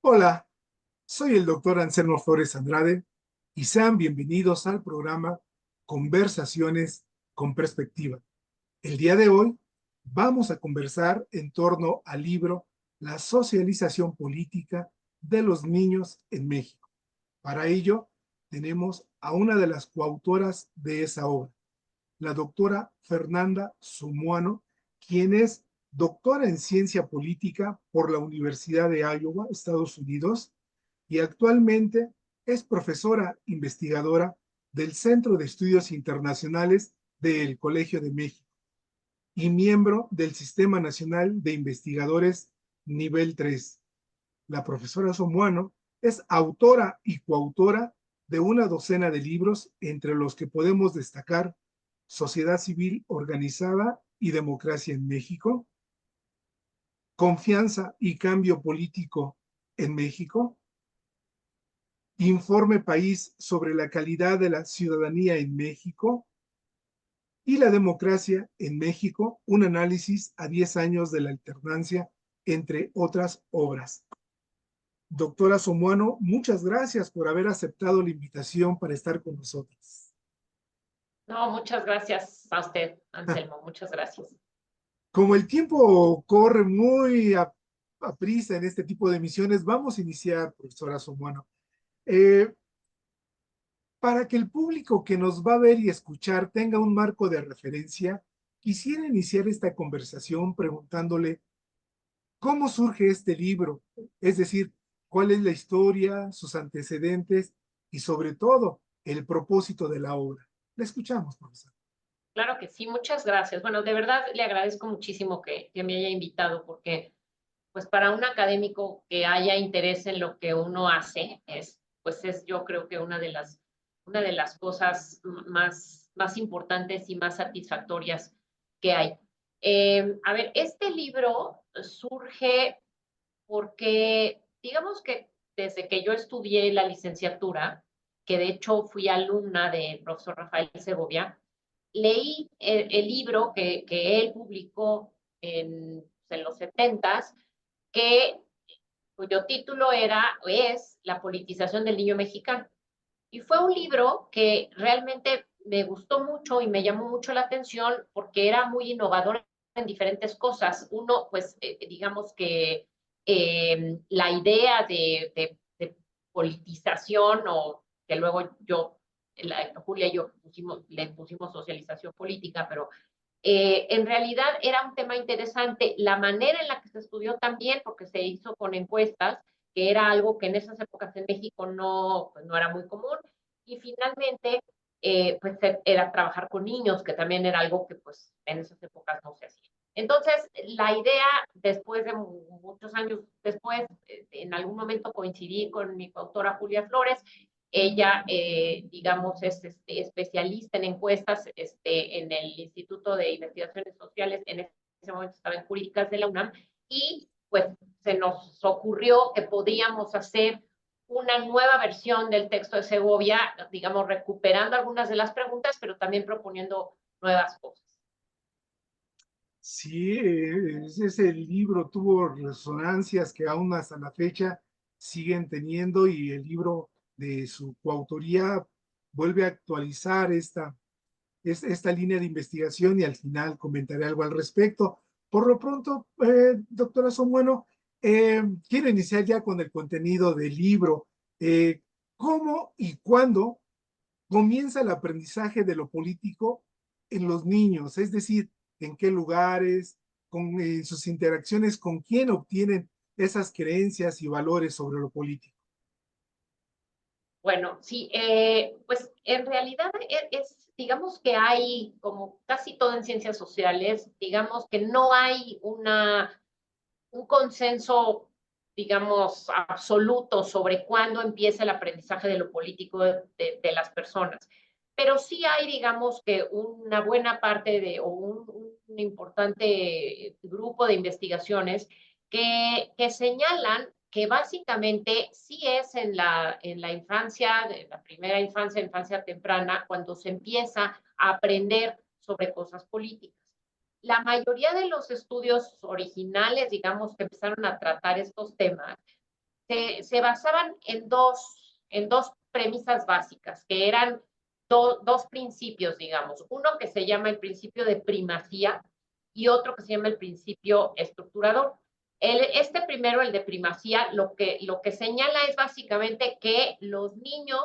Hola, soy el doctor Anselmo Flores Andrade y sean bienvenidos al programa Conversaciones con Perspectiva. El día de hoy vamos a conversar en torno al libro La socialización política de los niños en México. Para ello, tenemos a una de las coautoras de esa obra, la doctora Fernanda Sumuano, quien es doctora en ciencia política por la Universidad de Iowa, Estados Unidos, y actualmente es profesora investigadora del Centro de Estudios Internacionales del Colegio de México y miembro del Sistema Nacional de Investigadores Nivel 3. La profesora Somuano es autora y coautora de una docena de libros, entre los que podemos destacar Sociedad Civil Organizada y Democracia en México, Confianza y Cambio Político en México, Informe País sobre la calidad de la ciudadanía en México y La democracia en México, un análisis a 10 años de la alternancia, entre otras obras. Doctora Somuano, muchas gracias por haber aceptado la invitación para estar con nosotros. No, muchas gracias a usted, Anselmo, muchas gracias. Como el tiempo corre muy a prisa en este tipo de emisiones, vamos a iniciar, profesora Somuano. Eh, para que el público que nos va a ver y escuchar tenga un marco de referencia, quisiera iniciar esta conversación preguntándole cómo surge este libro, es decir, cuál es la historia, sus antecedentes y sobre todo el propósito de la obra. La escuchamos, profesor. Claro que sí, muchas gracias. Bueno, de verdad le agradezco muchísimo que me haya invitado porque, pues, para un académico que haya interés en lo que uno hace, pues es yo creo que una de las cosas más importantes y más satisfactorias que hay. A ver, este libro surge porque, digamos que desde que yo estudié la licenciatura, que de hecho fui alumna del profesor Rafael Segovia, leí el libro que él publicó en los 70s, que, cuyo título es La politización del niño mexicano. Y fue un libro que realmente me gustó mucho y me llamó mucho la atención porque era muy innovador en diferentes cosas. Uno, pues, digamos que la idea de politización, o que luego Julia y yo le pusimos socialización política, pero en realidad era un tema interesante. La manera en la que se estudió también, porque se hizo con encuestas, que era algo que en esas épocas en México pues no era muy común. Y finalmente, pues era trabajar con niños, que también era algo que pues en esas épocas no se hacía. Entonces, la idea, después de muchos años después, en algún momento coincidí con mi coautora Julia Flores. Ella, digamos, es especialista en encuestas en el Instituto de Investigaciones Sociales, en ese momento estaba en Jurídicas de la UNAM, y pues se nos ocurrió que podíamos hacer una nueva versión del texto de Segovia, digamos, recuperando algunas de las preguntas, pero también proponiendo nuevas cosas. Sí, ese libro tuvo resonancias que aún hasta la fecha siguen teniendo, y el libro de su coautoría vuelve a actualizar esta línea de investigación, y al final comentaré algo al respecto. Por lo pronto, doctora Somueno, quiero iniciar ya con el contenido del libro. ¿Cómo y cuándo comienza el aprendizaje de lo político en los niños? Es decir, ¿en qué lugares, con sus interacciones, con quién obtienen esas creencias y valores sobre lo político? Bueno, sí, pues en realidad digamos que hay, como casi todo en ciencias sociales, digamos que no hay un consenso, digamos, absoluto sobre cuándo empieza el aprendizaje de lo político de las personas. Pero sí hay, digamos, que una buena parte o un importante grupo de investigaciones que señalan que básicamente sí es en la infancia, de la primera infancia, infancia temprana, cuando se empieza a aprender sobre cosas políticas. La mayoría de los estudios originales, digamos, que empezaron a tratar estos temas, se basaban en dos premisas básicas, que eran dos principios, digamos. Uno que se llama el principio de primacía y otro que se llama el principio estructurador. Este primero, el de primacía, lo que señala es básicamente que los niños,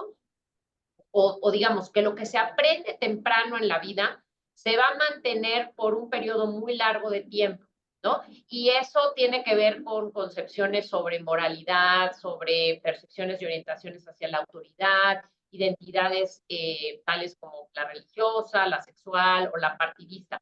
o digamos que lo que se aprende temprano en la vida, se va a mantener por un periodo muy largo de tiempo, ¿no? Y eso tiene que ver con concepciones sobre moralidad, sobre percepciones y orientaciones hacia la autoridad, identidades tales como la religiosa, la sexual o la partidista.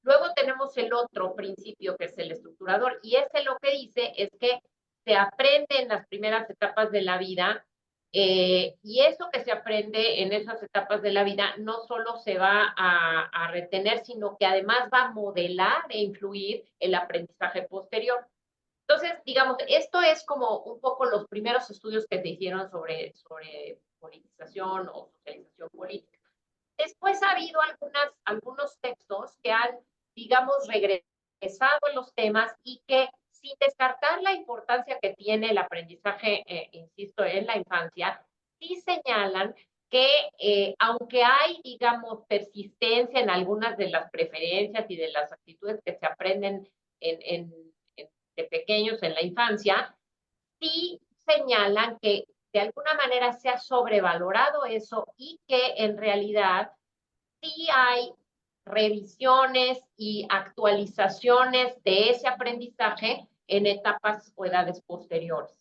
Luego tenemos el otro principio que es el estructurador, y ese lo que dice es que se aprende en las primeras etapas de la vida, y eso que se aprende en esas etapas de la vida no solo se va a retener, sino que además va a modelar e influir el aprendizaje posterior. Entonces, digamos, esto es como un poco los primeros estudios que se hicieron sobre politización o socialización política. Después ha habido algunos textos que han, digamos, regresado en los temas y que, sin descartar la importancia que tiene el aprendizaje, insisto, en la infancia, sí señalan que aunque hay, digamos, persistencia en algunas de las preferencias y de las actitudes que se aprenden de pequeños en la infancia, sí señalan que de alguna manera se ha sobrevalorado eso y que en realidad sí hay revisiones y actualizaciones de ese aprendizaje en etapas o edades posteriores.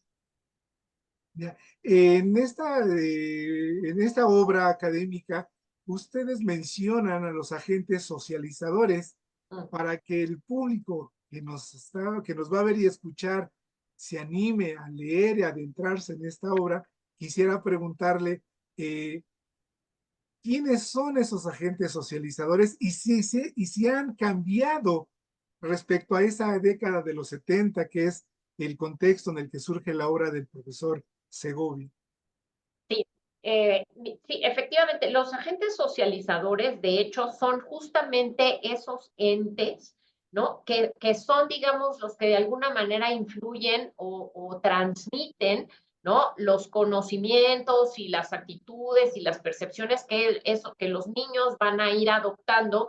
Ya. En esta obra académica, ustedes mencionan a los agentes socializadores Mm. para que el público que nos va a ver y escuchar se anime a leer y adentrarse en esta obra. Quisiera preguntarle, ¿quiénes son esos agentes socializadores y si han cambiado respecto a esa década de los 70, que es el contexto en el que surge la obra del profesor Segovia? Sí, sí, efectivamente, los agentes socializadores, de hecho, son justamente esos entes, ¿no? Que son, digamos, los que de alguna manera influyen o transmiten, ¿no? Los conocimientos y las actitudes y las percepciones que los niños van a ir adoptando,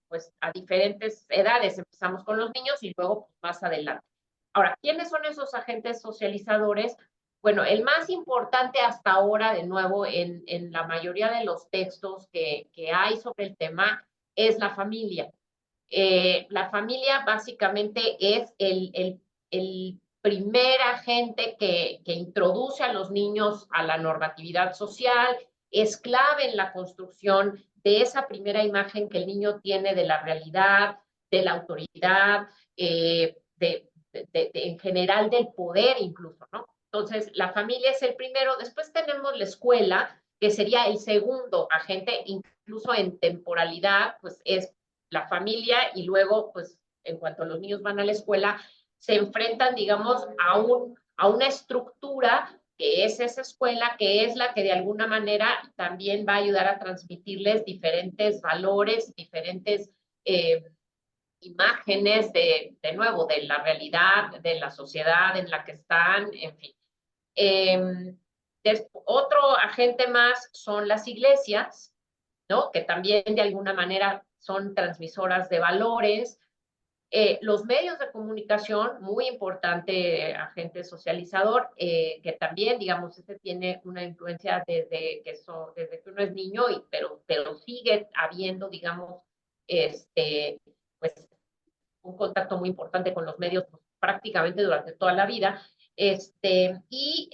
pues a diferentes edades. Empezamos con los niños y luego pues, más adelante. Ahora, ¿quiénes son esos agentes socializadores? Bueno, el más importante hasta ahora, de nuevo, en la mayoría de los textos que hay sobre el tema, es la familia. La familia básicamente es el primer agente que introduce a los niños a la normatividad social, es clave en la construcción de esa primera imagen que el niño tiene de la realidad, de la autoridad, en general del poder incluso, ¿no? Entonces, la familia es el primero, después tenemos la escuela, que sería el segundo agente, incluso en temporalidad, pues es la familia, y luego, pues, en cuanto los niños van a la escuela, se enfrentan, digamos, a una estructura que es esa escuela, que es la que de alguna manera también va a ayudar a transmitirles diferentes valores, diferentes imágenes de nuevo, de la realidad, de la sociedad en la que están, en fin. Otro agente más son las iglesias, ¿no? Que también de alguna manera son transmisoras de valores. Los medios de comunicación, muy importante agente socializador, que también, digamos, este tiene una influencia desde que uno es niño, pero sigue habiendo, digamos, pues, un contacto muy importante con los medios pues, prácticamente durante toda la vida. Y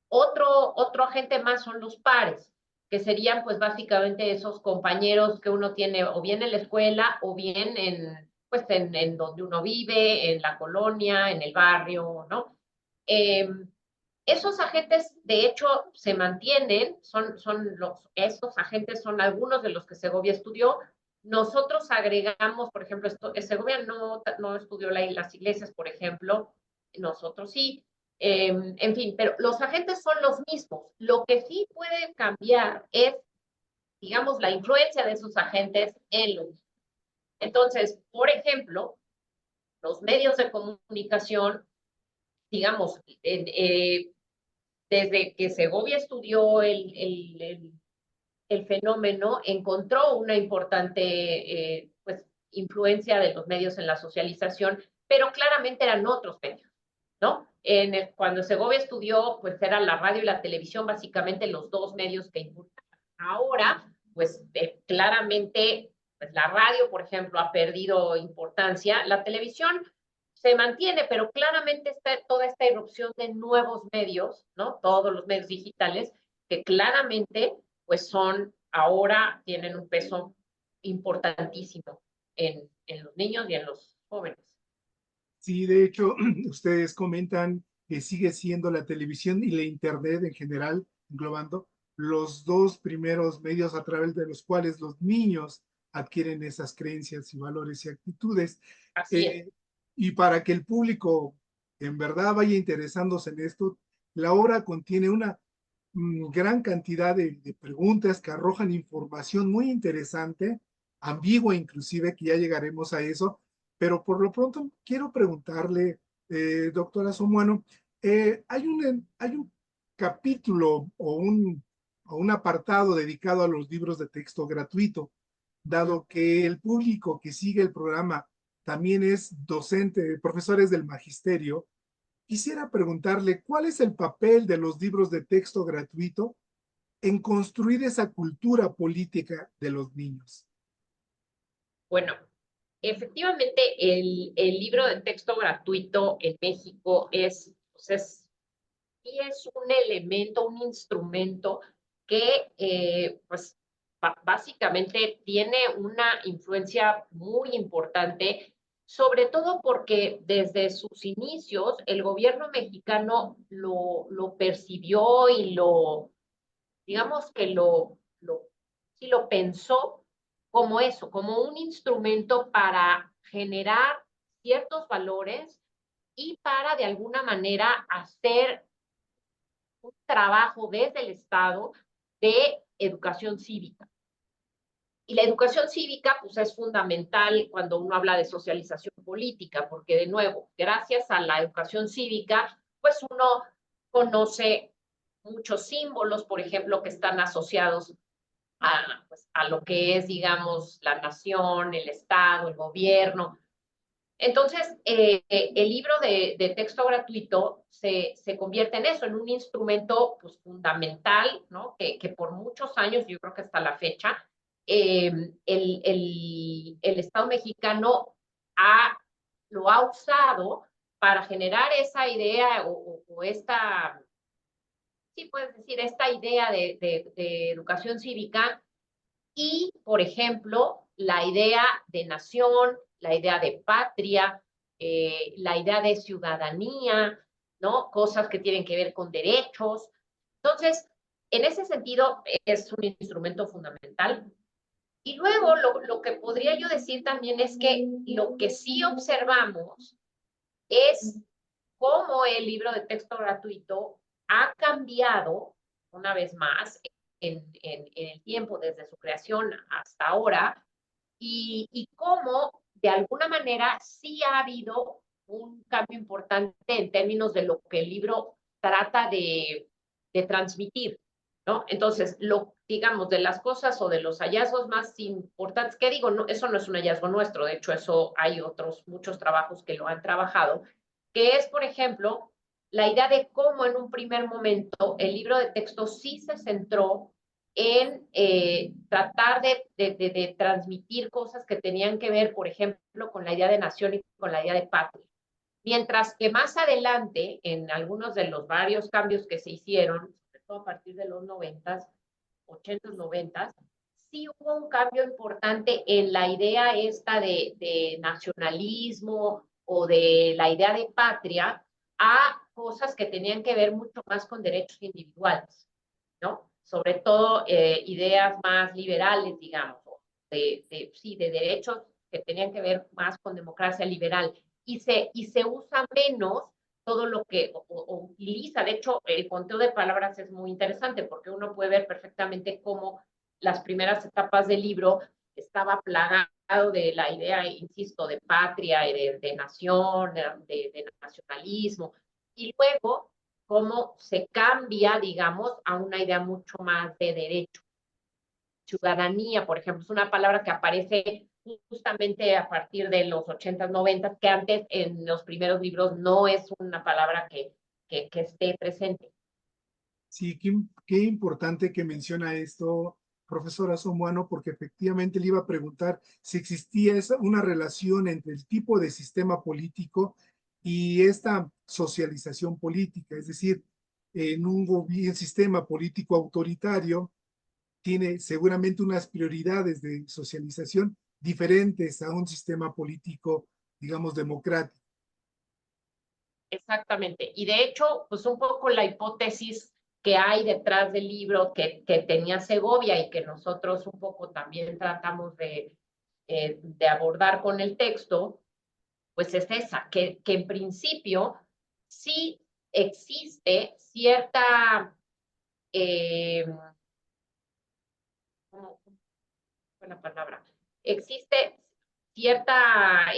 otro agente más son los pares, que serían pues básicamente esos compañeros que uno tiene o bien en la escuela o bien pues en donde uno vive, en la colonia, en el barrio, ¿no? Eh, Esos agentes, de hecho, se mantienen, esos agentes son algunos de los que Segovia estudió. Nosotros agregamos, por ejemplo, Segovia no estudió las iglesias, por ejemplo, nosotros sí. En fin, pero los agentes son los mismos. Lo que sí puede cambiar es, digamos, la influencia de esos agentes en los. Entonces, por ejemplo, los medios de comunicación digamos, desde que Segovia estudió el fenómeno, encontró una importante pues, influencia de los medios en la socialización, pero claramente eran otros medios, ¿no? Cuando Segovia estudió, pues era la radio y la televisión básicamente los dos medios que impulsaban. Ahora, pues claramente, pues la radio, por ejemplo, ha perdido importancia. La televisión se mantiene, pero claramente está toda esta irrupción de nuevos medios, ¿no? Todos los medios digitales, que claramente, pues ahora tienen un peso importantísimo en los niños y en los jóvenes. Sí, de hecho, ustedes comentan que sigue siendo la televisión y la internet en general, englobando los dos primeros medios a través de los cuales los niños adquieren esas creencias y valores y actitudes. Así es. Eh, y para que el público en verdad vaya interesándose en esto, la obra contiene una gran cantidad de preguntas que arrojan información muy interesante, ambigua inclusive, que ya llegaremos a eso, pero por lo pronto quiero preguntarle, doctora Somuano, hay un capítulo o un apartado dedicado a los libros de texto gratuito, dado que el público que sigue el programa también es docente, profesores del magisterio. Quisiera preguntarle cuál es el papel de los libros de texto gratuito en construir esa cultura política de los niños. Bueno, efectivamente, el libro de texto gratuito en México pues es un elemento, un instrumento que pues básicamente tiene una influencia muy importante, sobre todo porque desde sus inicios el gobierno mexicano lo percibió y digamos que sí lo pensó como eso, como un instrumento para generar ciertos valores y para de alguna manera hacer un trabajo desde el Estado de educación cívica. Y la educación cívica, pues, es fundamental cuando uno habla de socialización política, porque, de nuevo, gracias a la educación cívica, pues uno conoce muchos símbolos, por ejemplo, que están asociados pues, a lo que es, digamos, la nación, el Estado, el gobierno. Entonces, el libro de texto gratuito se convierte en eso, en un instrumento pues, fundamental, ¿no? Que por muchos años, yo creo que hasta la fecha, el Estado mexicano lo ha usado para generar esa idea o esta, sí puedes decir, esta idea de educación cívica y, por ejemplo, la idea de nación, la idea de patria, la idea de ciudadanía, ¿no? Cosas que tienen que ver con derechos. Entonces, en ese sentido, es un instrumento fundamental. Y luego, lo que podría yo decir también es que lo que sí observamos es cómo el libro de texto gratuito ha cambiado, una vez más, en el tiempo, desde su creación hasta ahora, y cómo, de alguna manera, sí ha habido un cambio importante en términos de lo que el libro trata de transmitir, ¿no? Entonces, digamos, de las cosas o de los hallazgos más importantes, que digo, no, eso no es un hallazgo nuestro, de hecho, eso hay muchos trabajos que lo han trabajado, que es, por ejemplo, la idea de cómo en un primer momento el libro de texto sí se centró en tratar de transmitir cosas que tenían que ver, por ejemplo, con la idea de nación y con la idea de patria. Mientras que más adelante, en algunos de los varios cambios que se hicieron, sobre todo a partir de los 90s, 80s, 90s, sí hubo un cambio importante en la idea esta de nacionalismo o de la idea de patria a cosas que tenían que ver mucho más con derechos individuales, ¿no? Sobre todo ideas más liberales, digamos, sí, de derechos que tenían que ver más con democracia liberal. Y se usa menos todo lo que utiliza. De hecho, el conteo de palabras es muy interesante porque uno puede ver perfectamente cómo las primeras etapas del libro estaba plagado de la idea, insisto, de patria y de nación, de nacionalismo. y luego cómo se cambia, digamos, a una idea mucho más de derecho. Ciudadanía, por ejemplo, es una palabra que aparece justamente a partir de los 80s, 90s, que antes en los primeros libros no es una palabra que esté presente. Sí, qué importante que menciona esto, profesora Somuano, porque efectivamente le iba a preguntar si existía una relación entre el tipo de sistema político y esta socialización política, es decir, en un sistema político autoritario tiene seguramente unas prioridades de socialización diferentes a un sistema político, digamos, democrático. Exactamente. Y de hecho, pues un poco la hipótesis que hay detrás del libro que tenía Segovia y que nosotros un poco también tratamos de abordar con el texto, pues es esa, que en principio sí existe cierta, ¿cómo fue la palabra? Existe cierta,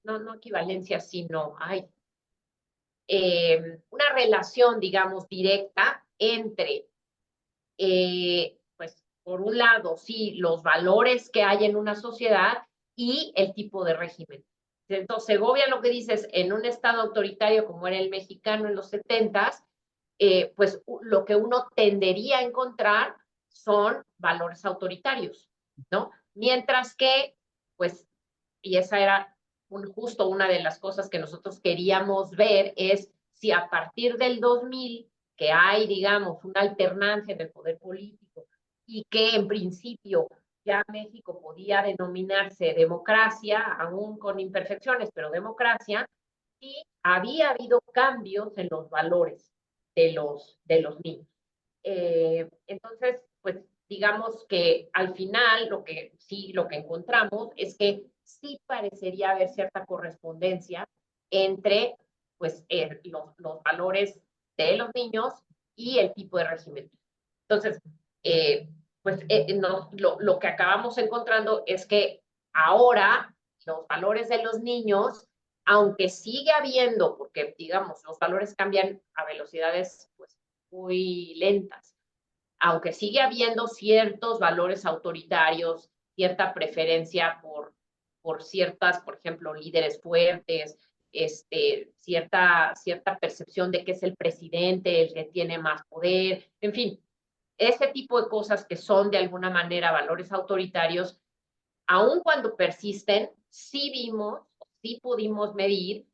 no equivalencia, sino, ay, una relación, digamos, directa entre, pues, por un lado, sí, los valores que hay en una sociedad y el tipo de régimen. Entonces, Segovia lo que dice es, en un estado autoritario como era el mexicano en los 70s, pues lo que uno tendería a encontrar son valores autoritarios, ¿no? Mientras que, pues, y esa era justo una de las cosas que nosotros queríamos ver, es si a partir del 2000, que hay, digamos, una alternancia en el poder político y que en principio ya México podía denominarse democracia, aún con imperfecciones, pero democracia, y había habido cambios en los valores de los niños. Entonces, pues digamos que al final lo que encontramos es que sí parecería haber cierta correspondencia entre pues los valores de los niños y el tipo de régimen. Entonces, pues lo que acabamos encontrando es que ahora los valores de los niños, aunque sigue habiendo, porque digamos, los valores cambian a velocidades pues muy lentas, aunque sigue habiendo ciertos valores autoritarios, cierta preferencia por ciertas, por ejemplo, líderes fuertes, cierta percepción de que es el presidente el que tiene más poder, en fin, ese tipo de cosas que son de alguna manera valores autoritarios, aun cuando persisten, sí vimos, sí pudimos medir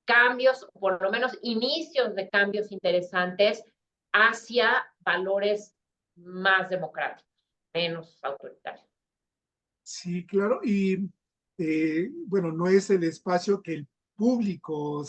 cambios, por lo menos inicios de cambios interesantes hacia valores más democráticos, menos autoritarios. Sí, claro, y bueno, no es el espacio que el público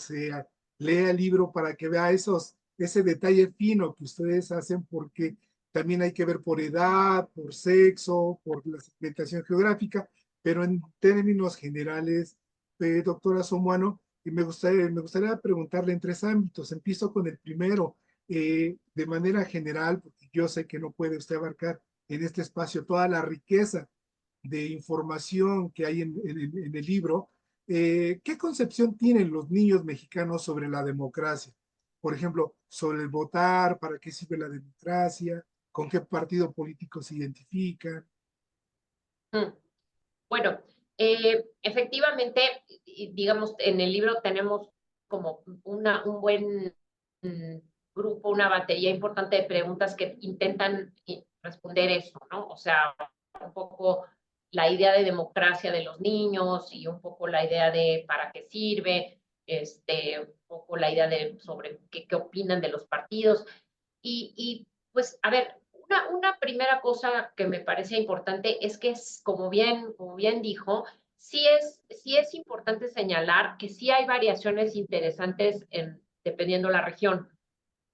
lea el libro para que vea ese detalle fino que ustedes hacen, porque también hay que ver por edad, por sexo, por la segmentación geográfica, pero en términos generales, doctora Somuano, y me gustaría preguntarle en tres ámbitos. Empiezo con el primero, de manera general, porque yo sé que no puede usted abarcar en este espacio toda la riqueza de información que hay en el libro, ¿qué concepción tienen los niños mexicanos sobre la democracia? Por ejemplo, sobre el votar, ¿para qué sirve la democracia? ¿Con qué partido político se identifican? Mm. Bueno, efectivamente, digamos, en el libro tenemos como un buen mm, grupo, una batería importante de preguntas que intentan responder eso, ¿no? O sea, un poco la idea de democracia de los niños y un poco la idea de para qué sirve, un poco la idea de sobre qué opinan de los partidos. Pues, a ver, una primera cosa que me parece importante es que, como bien dijo, sí es importante señalar que sí hay variaciones interesantes dependiendo la región.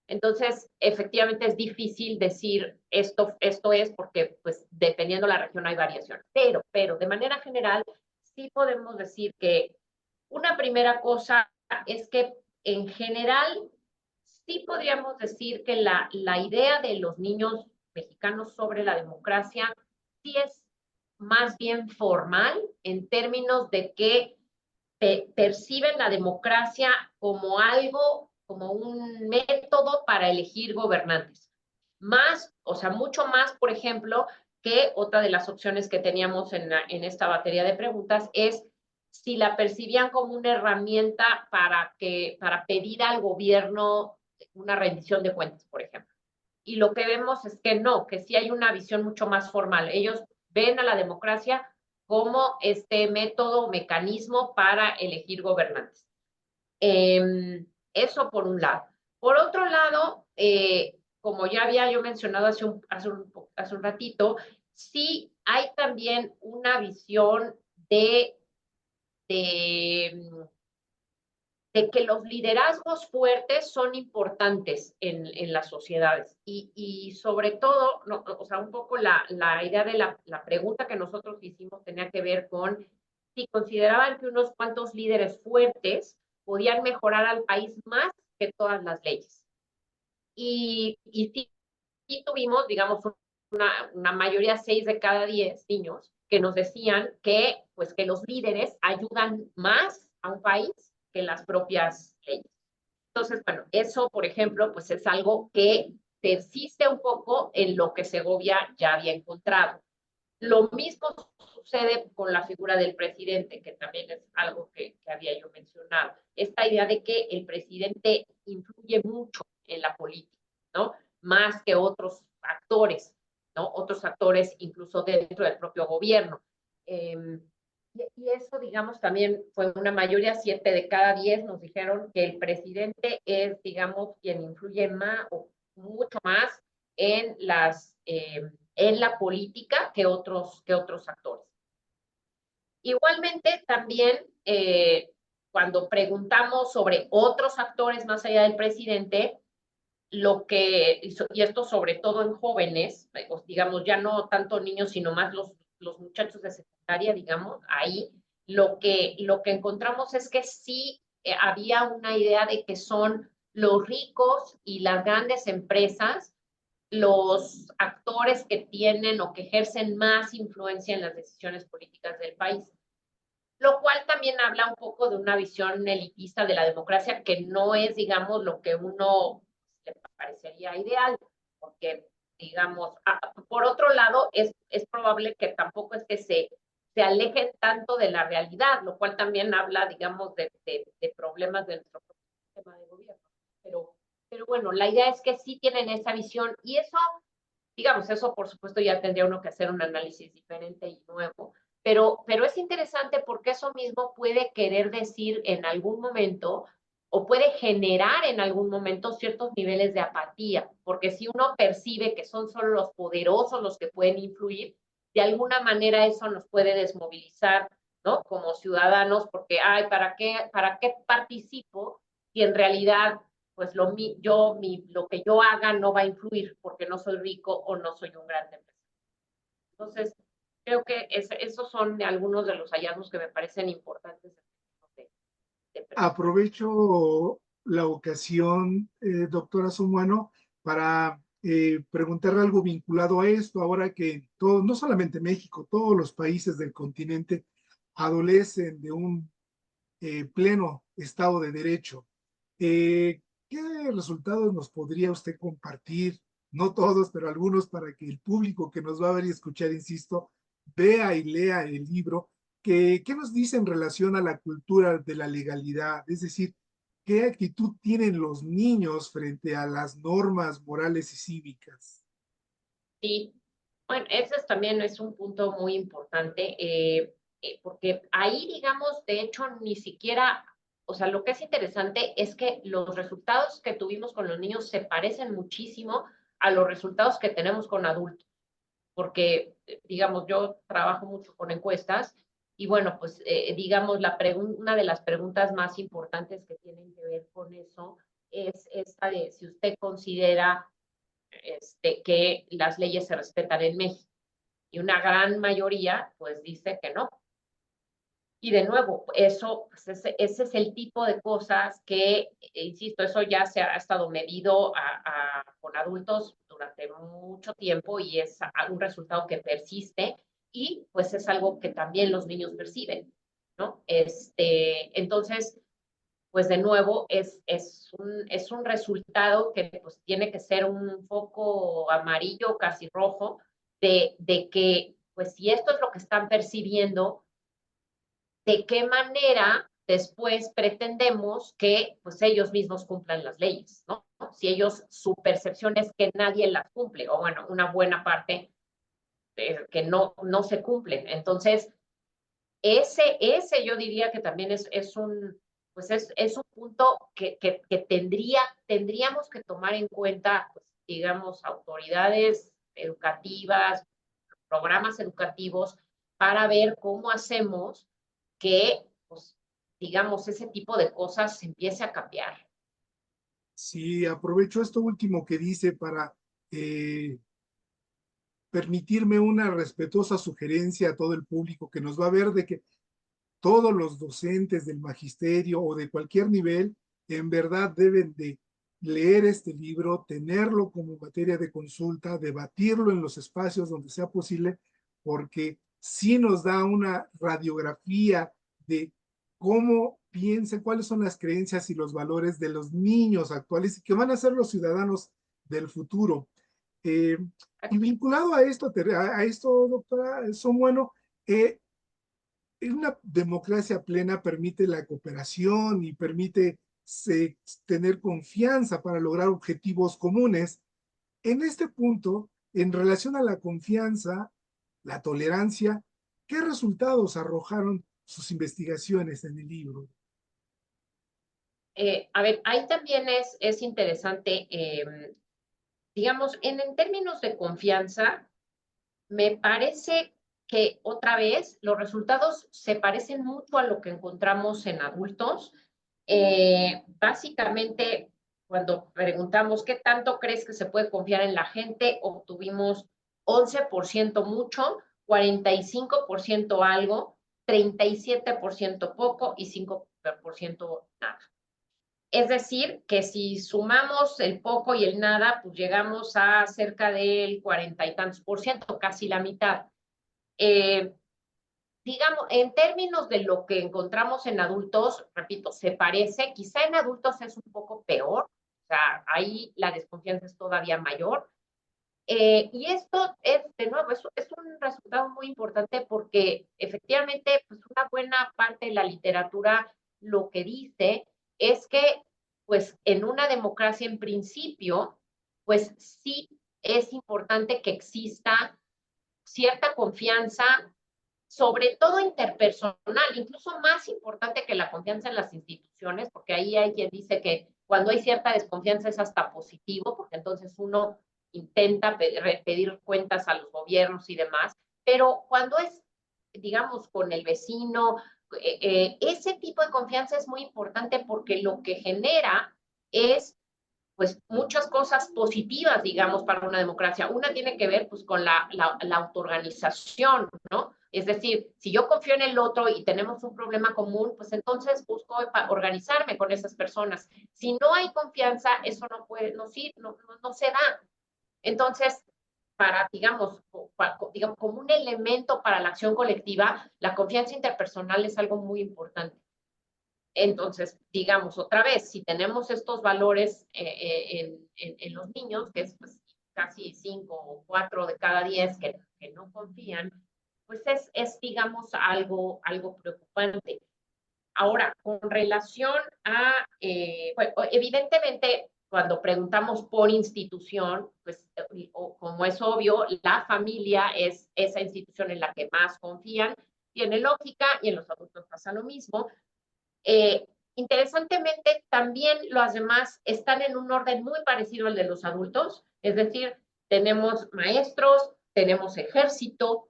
Entonces, efectivamente es difícil decir esto es porque, pues, dependiendo la región hay variación. Pero, de manera general, sí podemos decir que una primera cosa es que, en general, sí podríamos decir que la idea de los niños mexicanos sobre la democracia sí es más bien formal en términos de que perciben la democracia como algo como un método para elegir gobernantes. Más, o sea, mucho más, por ejemplo, que otra de las opciones que teníamos en esta batería de preguntas es si la percibían como una herramienta para pedir al gobierno una rendición de cuentas, por ejemplo. Y lo que vemos es que no, que sí hay una visión mucho más formal. Ellos ven a la democracia como este método, mecanismo para elegir gobernantes. Eso por un lado. Por otro lado, como ya había yo mencionado hace un ratito, sí hay también una visión de, de que los liderazgos fuertes son importantes en las sociedades y sobre todo, no, o sea, un poco la idea de la pregunta que nosotros hicimos tenía que ver con si consideraban que unos cuantos líderes fuertes podían mejorar al país más que todas las leyes. Y sí tuvimos, digamos, una mayoría, 6 de cada 10 niños, que nos decían que, pues, que los líderes ayudan más a un país que las propias leyes. Entonces, bueno, eso, por ejemplo, pues es algo que persiste un poco en lo que Segovia ya había encontrado. Lo mismo sucede con la figura del presidente, que también es algo que había yo mencionado. Esta idea de que el presidente influye mucho en la política, ¿no? Más que otros actores, ¿no? Otros actores incluso dentro del propio gobierno. Y eso, digamos, también fue una mayoría, 7 de cada 10 nos dijeron que el presidente es, digamos, quien influye más o mucho más en en la política que otros actores. Igualmente, también cuando preguntamos sobre otros actores más allá del presidente, y esto sobre todo en jóvenes, digamos, ya no tanto niños, sino más los muchachos de secundaria, digamos, ahí lo que encontramos es que sí había una idea de que son los ricos y las grandes empresas los actores que tienen o que ejercen más influencia en las decisiones políticas del país, lo cual también habla un poco de una visión elitista de la democracia que no es, digamos, lo que uno le parecería ideal, porque, digamos, por otro lado, es probable que tampoco es que se alejen tanto de la realidad, lo cual también habla, digamos, de problemas de nuestro sistema de gobierno. Pero bueno, la idea es que sí tienen esa visión y eso, digamos, eso por supuesto ya tendría uno que hacer un análisis diferente y nuevo, pero es interesante porque eso mismo puede querer decir en algún momento o puede generar en algún momento ciertos niveles de apatía, porque si uno percibe que son solo los poderosos los que pueden influir, de alguna manera eso nos puede desmovilizar, ¿no? Como ciudadanos, porque, ay, para qué participo si en realidad pues lo que yo haga no va a influir porque no soy rico o no soy un gran empresario? Entonces, creo que esos son algunos de los hallazgos que me parecen importantes de Aprovecho la ocasión, doctora Sumuano, para preguntarle algo vinculado a esto, ahora que todo, no solamente México, todos los países del continente adolecen de un pleno Estado de Derecho. ¿Qué resultados nos podría usted compartir? No todos, pero algunos para que el público que nos va a ver y escuchar, insisto, vea y lea el libro. ¿Qué nos dice en relación a la cultura de la legalidad? Es decir, ¿qué actitud tienen los niños frente a las normas morales y cívicas? Sí, bueno, ese también es un punto muy importante, porque ahí, digamos, de hecho, ni siquiera, o sea, lo que es interesante es que los resultados que tuvimos con los niños se parecen muchísimo a los resultados que tenemos con adultos, porque, digamos, yo trabajo mucho con encuestas y bueno, pues, digamos, una de las preguntas más importantes que tienen que ver con eso es esta de si usted considera que las leyes se respetan en México. Y una gran mayoría, pues, dice que no. Y de nuevo, eso, pues, ese es el tipo de cosas que, insisto, eso ya se ha estado medido con adultos durante mucho tiempo y es un resultado que persiste y pues es algo que también los niños perciben, ¿no? Entonces, pues de nuevo es un resultado que pues tiene que ser un foco amarillo, casi rojo, de que pues si esto es lo que están percibiendo, ¿de qué manera después pretendemos que pues ellos mismos cumplan las leyes, ¿no? Si ellos, su percepción es que nadie las cumple, o bueno, una buena parte que no se cumplen. Entonces, ese yo diría que también pues es un punto que tendríamos que tomar en cuenta, pues, digamos, autoridades educativas, programas educativos, para ver cómo hacemos que, pues, digamos, ese tipo de cosas se empiece a cambiar. Sí, aprovecho esto último que dice para permitirme una respetuosa sugerencia a todo el público que nos va a ver de que todos los docentes del magisterio o de cualquier nivel en verdad deben de leer este libro, tenerlo como materia de consulta, debatirlo en los espacios donde sea posible, porque sí nos da una radiografía de cómo piensan, cuáles son las creencias y los valores de los niños actuales y que van a ser los ciudadanos del futuro. Eh, y vinculado a esto, doctora son bueno, una democracia plena permite la cooperación y permite tener confianza para lograr objetivos comunes. En este punto, en relación a la confianza, la tolerancia, ¿qué resultados arrojaron sus investigaciones en el libro? A ver, ahí también es interesante, digamos, en términos de confianza, me parece que otra vez los resultados se parecen mucho a lo que encontramos en adultos. Básicamente, cuando preguntamos qué tanto crees que se puede confiar en la gente, obtuvimos 11% mucho, 45% algo, 37% poco y 5% nada. Es decir, que si sumamos el poco y el nada, pues llegamos a cerca del 40 y tantos por ciento, casi la mitad. Eh, digamos, en términos de lo que encontramos en adultos, repito, se parece, quizá en adultos es un poco peor, o sea, ahí la desconfianza es todavía mayor. Y esto es, de nuevo, es un resultado muy importante porque efectivamente, pues una buena parte de la literatura lo que dice es que, pues en una democracia en principio, pues sí es importante que exista cierta confianza, sobre todo interpersonal, incluso más importante que la confianza en las instituciones, porque ahí hay quien dice que cuando hay cierta desconfianza es hasta positivo, porque entonces uno intenta pedir cuentas a los gobiernos y demás, pero cuando es, digamos, con el vecino, ese tipo de confianza es muy importante porque lo que genera es pues muchas cosas positivas, digamos, para una democracia. Una tiene que ver pues con la autoorganización, ¿no? Es decir, si yo confío en el otro y tenemos un problema común, pues entonces busco organizarme con esas personas. Si no hay confianza, eso no puede, no se da. Entonces, para, digamos, como un elemento para la acción colectiva, la confianza interpersonal es algo muy importante. Entonces, digamos otra vez, si tenemos estos valores en los niños, que es pues, casi 5 o 4 de cada 10 que no confían, pues digamos, algo preocupante. Ahora, con relación a, bueno, evidentemente, cuando preguntamos por institución, pues como es obvio, la familia es esa institución en la que más confían. Tiene lógica y en los adultos pasa lo mismo. Interesantemente, también los demás están en un orden muy parecido al de los adultos, es decir, tenemos maestros, tenemos ejército,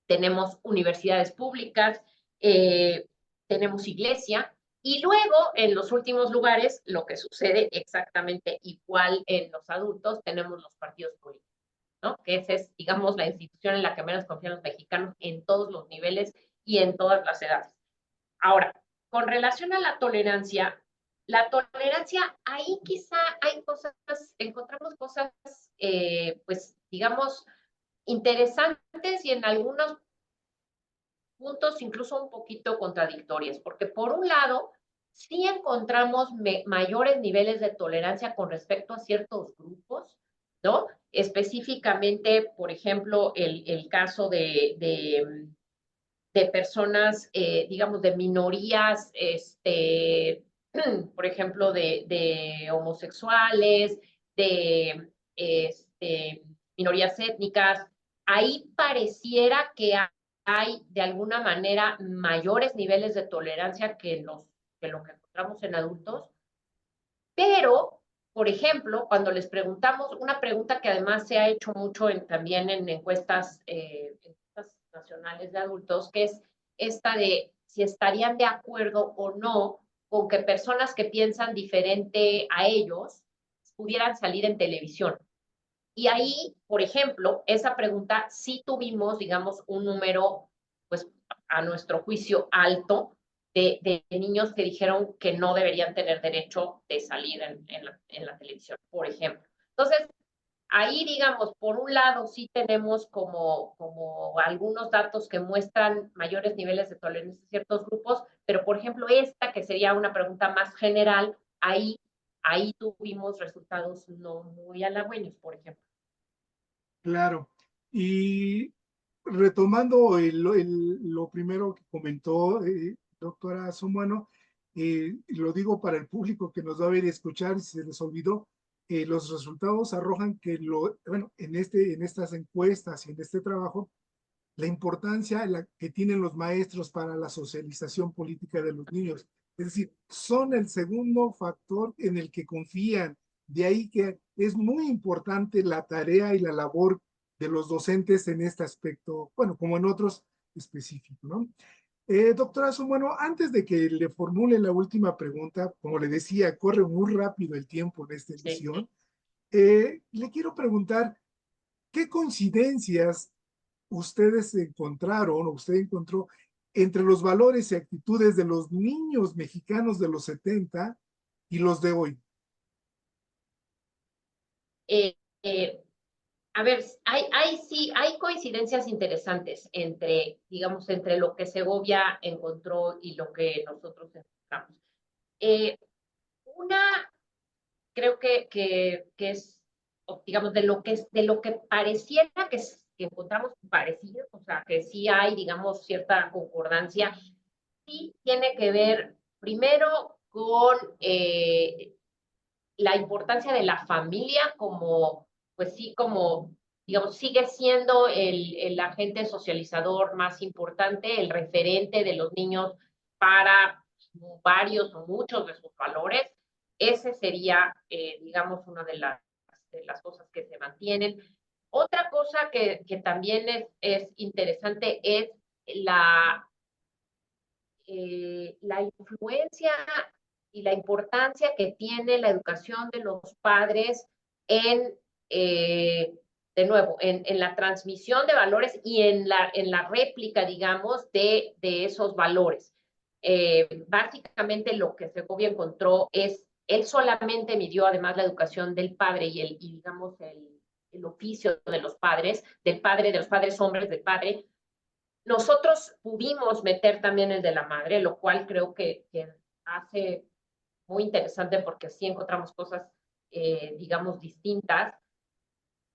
tenemos universidades públicas, tenemos iglesia, y luego en los últimos lugares, lo que sucede exactamente igual en los adultos, tenemos los partidos políticos, ¿no? Que esa es, digamos, la institución en la que menos confían los mexicanos en todos los niveles y en todas las edades. Ahora, con relación a la tolerancia, ahí quizá hay cosas, encontramos cosas, pues, digamos, interesantes y en algunos puntos incluso un poquito contradictorias, porque por un lado, sí encontramos mayores niveles de tolerancia con respecto a ciertos grupos, ¿no? Específicamente, por ejemplo, el caso de personas, digamos, de minorías, por ejemplo, de homosexuales, de minorías étnicas. Ahí pareciera que hay, de alguna manera, mayores niveles de tolerancia que lo que encontramos en adultos, pero, por ejemplo, cuando les preguntamos, una pregunta que además se ha hecho mucho también en encuestas nacionales de adultos, que es esta de si estarían de acuerdo o no con que personas que piensan diferente a ellos pudieran salir en televisión. Y ahí, por ejemplo, esa pregunta sí tuvimos, digamos, un número, pues, a nuestro juicio alto de niños que dijeron que no deberían tener derecho de salir en la televisión, por ejemplo. Entonces, ahí, digamos, por un lado sí tenemos como algunos datos que muestran mayores niveles de tolerancia en ciertos grupos, pero por ejemplo esta, que sería una pregunta más general, ahí tuvimos resultados no muy halagüeños, por ejemplo. Claro. Y retomando lo primero que comentó, doctora Sumuano, lo digo para el público que nos va a ver y escuchar, si se les olvidó, los resultados arrojan que, bueno, en estas encuestas y en este trabajo, la importancia que tienen los maestros para la socialización política de los niños. Es decir, son el segundo factor en el que confían. De ahí que es muy importante la tarea y la labor de los docentes en este aspecto, bueno, como en otros específicos, ¿no? Doctora bueno, antes de que le formule la última pregunta, como le decía, corre muy rápido el tiempo en esta Sí. emisión, le quiero preguntar, ¿qué coincidencias ustedes encontraron o usted encontró entre los valores y actitudes de los niños mexicanos de los 70 y los de hoy? Eh, eh, a ver, sí, hay coincidencias interesantes entre, digamos, entre lo que Segovia encontró y lo que nosotros encontramos. Una, creo que es, digamos, de lo que pareciera que encontramos parecido, o sea, que sí hay, digamos, cierta concordancia, sí tiene que ver primero con la importancia de la familia como, pues sí, como, digamos, sigue siendo el agente socializador más importante, el referente de los niños para varios o muchos de sus valores. Ese sería, digamos, una de las cosas que se mantienen. Otra cosa que también es interesante es la influencia y la importancia que tiene la educación de los padres en, de nuevo, en la transmisión de valores y en la réplica, digamos, de esos valores. Básicamente lo que Segovia encontró es, él solamente midió además la educación del padre y digamos, el oficio de los padres, de los padres hombres, del padre. Nosotros pudimos meter también el de la madre, lo cual creo que hace muy interesante porque sí encontramos cosas, digamos, distintas.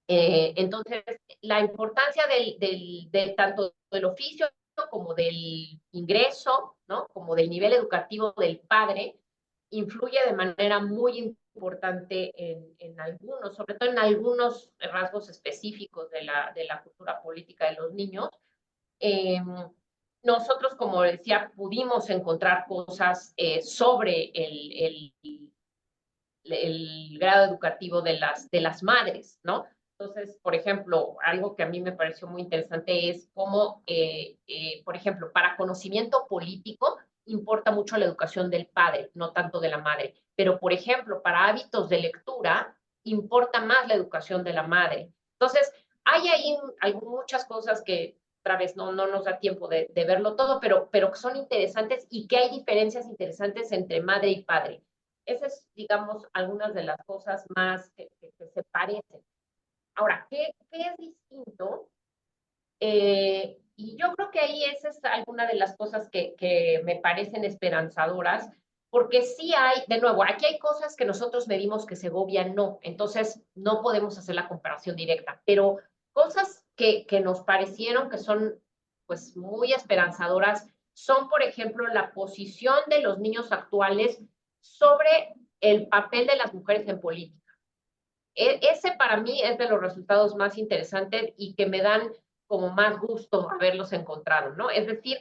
Entonces, la importancia de tanto del oficio como del ingreso, ¿no? Como del nivel educativo del padre, influye de manera muy importante en algunos, sobre todo en algunos rasgos específicos de la cultura política de los niños. Eh, nosotros, como decía, pudimos encontrar cosas sobre el grado educativo de las madres, ¿no? Entonces, por ejemplo, algo que a mí me pareció muy interesante es cómo, por ejemplo, para conocimiento político importa mucho la educación del padre, no tanto de la madre. Pero, por ejemplo, para hábitos de lectura importa más la educación de la madre. Entonces, hay ahí muchas cosas que otra vez no nos da tiempo de verlo todo, pero que son interesantes y que hay diferencias interesantes entre madre y padre. Esas es, digamos, algunas de las cosas más que se parecen. Ahora, ¿qué es distinto? Y yo creo que ahí esa es alguna de las cosas que me parecen esperanzadoras. porque sí hay, de nuevo, aquí hay cosas que nosotros medimos que Segovia no, entonces no podemos hacer la comparación directa, pero cosas que nos parecieron que son pues muy esperanzadoras son, por ejemplo, la posición de los niños actuales sobre el papel de las mujeres en política. Ese para mí es de los resultados más interesantes y que me dan como más gusto haberlos encontrado, ¿no? Es decir,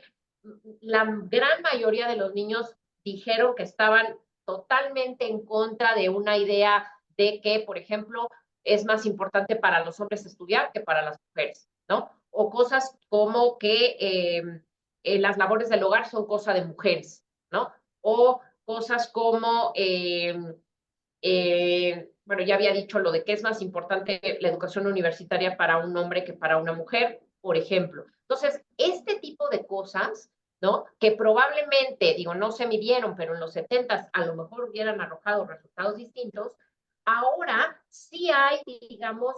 la gran mayoría de los niños dijeron que estaban totalmente en contra de una idea de que, por ejemplo, es más importante para los hombres estudiar que para las mujeres, ¿no? O cosas como que las labores del hogar son cosa de mujeres, ¿no? O cosas como bueno, ya había dicho lo de que es más importante la educación universitaria para un hombre que para una mujer, por ejemplo. Entonces, este tipo de cosas, ¿no? Que probablemente, digo, no se midieron, pero en los 70 a lo mejor hubieran arrojado resultados distintos, ahora sí hay, digamos,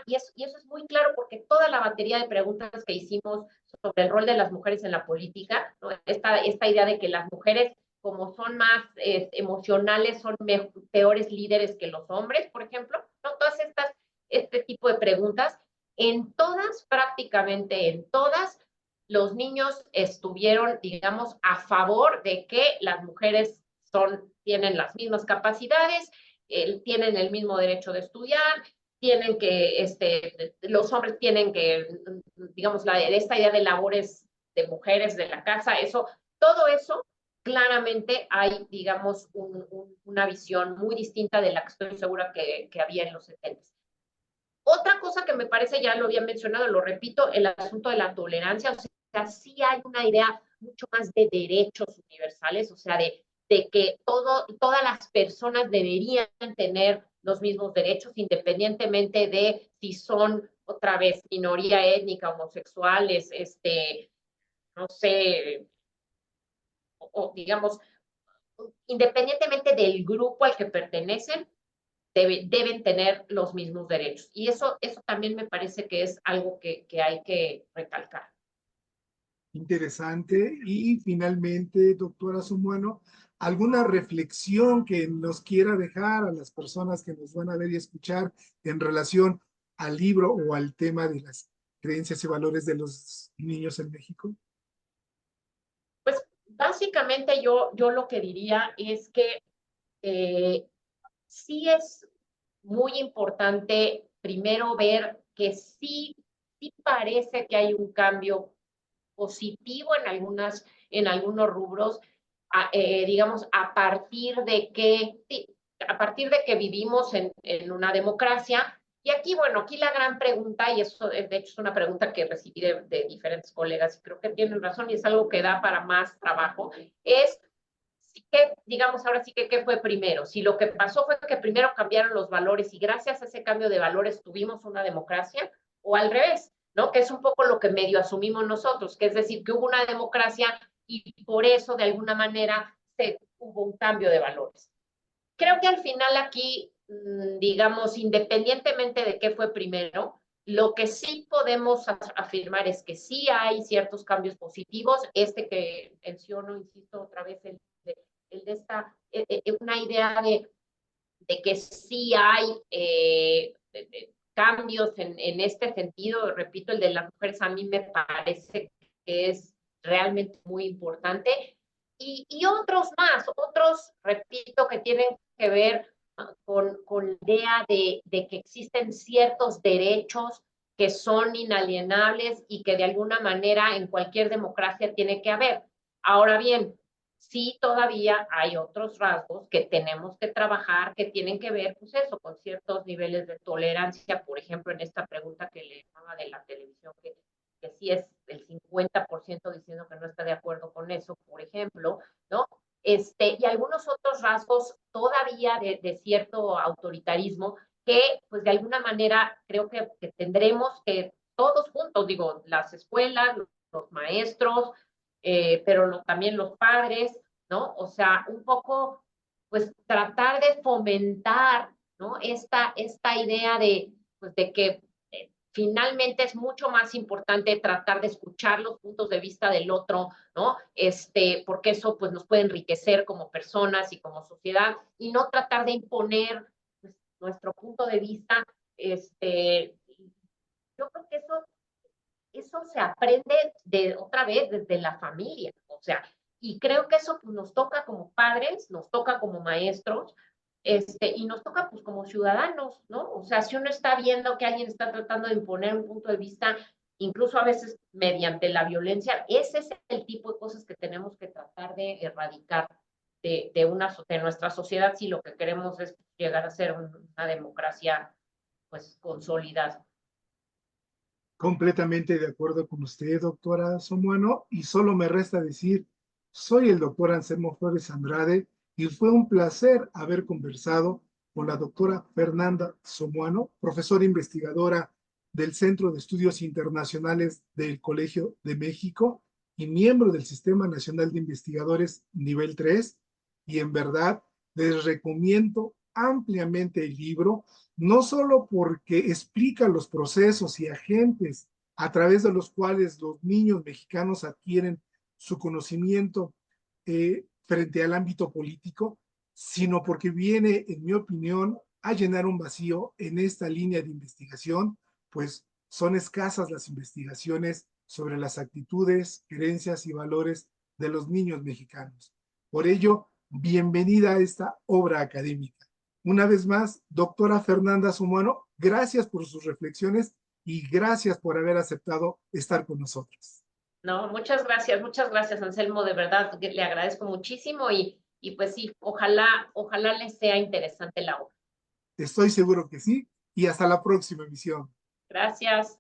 y eso es muy claro porque toda la batería de preguntas que hicimos sobre el rol de las mujeres en la política, ¿no? Esta idea de que las mujeres como son más emocionales, son peores líderes que los hombres, por ejemplo, ¿no? Todas este tipo de preguntas, en todas, prácticamente en todas, los niños estuvieron, digamos, a favor de que las mujeres tienen las mismas capacidades, tienen el mismo derecho de estudiar, tienen que, los hombres tienen que, digamos, esta idea de labores de mujeres de la casa, todo eso claramente hay, digamos, una visión muy distinta de la que estoy segura que había en los 70. Otra cosa que me parece, ya lo había mencionado, lo repito, el asunto de la tolerancia, o sea, sí hay una idea mucho más de derechos universales, o sea, de que todas las personas deberían tener los mismos derechos, independientemente de si son, otra vez, minoría étnica, homosexuales, no sé, o digamos, independientemente del grupo al que pertenecen, deben tener los mismos derechos. Y eso también me parece que es algo que hay que recalcar. Interesante. Y finalmente, doctora Sumuano, ¿alguna reflexión que nos quiera dejar a las personas que nos van a ver y escuchar en relación al libro o al tema de las creencias y valores de los niños en México? Pues básicamente yo lo que diría es que sí es muy importante primero ver que sí parece que hay un cambio positivo en algunos rubros, digamos, a partir de que vivimos en una democracia. Y aquí, bueno, aquí la gran pregunta, y eso de hecho es una pregunta que recibí de diferentes colegas, y creo que tienen razón, y es algo que da para más trabajo, es que, digamos, ahora sí que, ¿qué fue primero? Si lo que pasó fue que primero cambiaron los valores y gracias a ese cambio de valores tuvimos una democracia, o al revés, ¿no? Que es un poco lo que medio asumimos nosotros, que es decir, que hubo una democracia y por eso, de alguna manera, hubo un cambio de valores. Creo que al final aquí, digamos, independientemente de qué fue primero, lo que sí podemos afirmar es que sí hay ciertos cambios positivos. Que menciono, insisto otra vez, el de esta, una idea de que sí hay cambios en este sentido. Repito, el de las mujeres a mí me parece que es realmente muy importante. Y otros, repito, que tienen que ver con la idea de que existen ciertos derechos que son inalienables y que de alguna manera en cualquier democracia tiene que haber. Ahora bien, sí todavía hay otros rasgos que tenemos que trabajar que tienen que ver, pues eso, con ciertos niveles de tolerancia, por ejemplo, en esta pregunta que le daba de la televisión, que sí es el 50% diciendo que no está de acuerdo con eso, por ejemplo, ¿no? Y algunos otros rasgos todavía de cierto autoritarismo que, pues de alguna manera, creo que tendremos que todos juntos, digo, las escuelas, los maestros, pero también los padres, ¿no? O sea, un poco, pues tratar de fomentar, ¿no? Esta idea pues, de que finalmente es mucho más importante tratar de escuchar los puntos de vista del otro, ¿no? Porque eso pues nos puede enriquecer como personas y como sociedad y no tratar de imponer pues, nuestro punto de vista. Yo creo que eso se aprende de otra vez desde la familia, o sea, y creo que eso pues, nos toca como padres, nos toca como maestros, y nos toca pues como ciudadanos, ¿no? O sea, si uno está viendo que alguien está tratando de imponer un punto de vista, incluso a veces mediante la violencia, ese es el tipo de cosas que tenemos que tratar de erradicar de nuestra sociedad si lo que queremos es llegar a ser una democracia pues consolidada. Completamente de acuerdo con usted, doctora Somuano, y solo me resta decir, soy el doctor Anselmo Flores Andrade y fue un placer haber conversado con la doctora Fernanda Somuano, profesora investigadora del Centro de Estudios Internacionales del Colegio de México y miembro del Sistema Nacional de Investigadores Nivel 3. Y en verdad, les recomiendo ampliamente el libro no solo porque explica los procesos y agentes a través de los cuales los niños mexicanos adquieren su conocimiento frente al ámbito político, sino porque viene, en mi opinión, a llenar un vacío en esta línea de investigación, pues son escasas las investigaciones sobre las actitudes, creencias y valores de los niños mexicanos. Por ello, bienvenida a esta obra académica. Una vez más, doctora Fernanda Somuano, gracias por sus reflexiones y gracias por haber aceptado estar con nosotros. No, muchas gracias, Anselmo, de verdad, le agradezco muchísimo y pues sí, ojalá les sea interesante la obra. Estoy seguro que sí y hasta la próxima emisión. Gracias.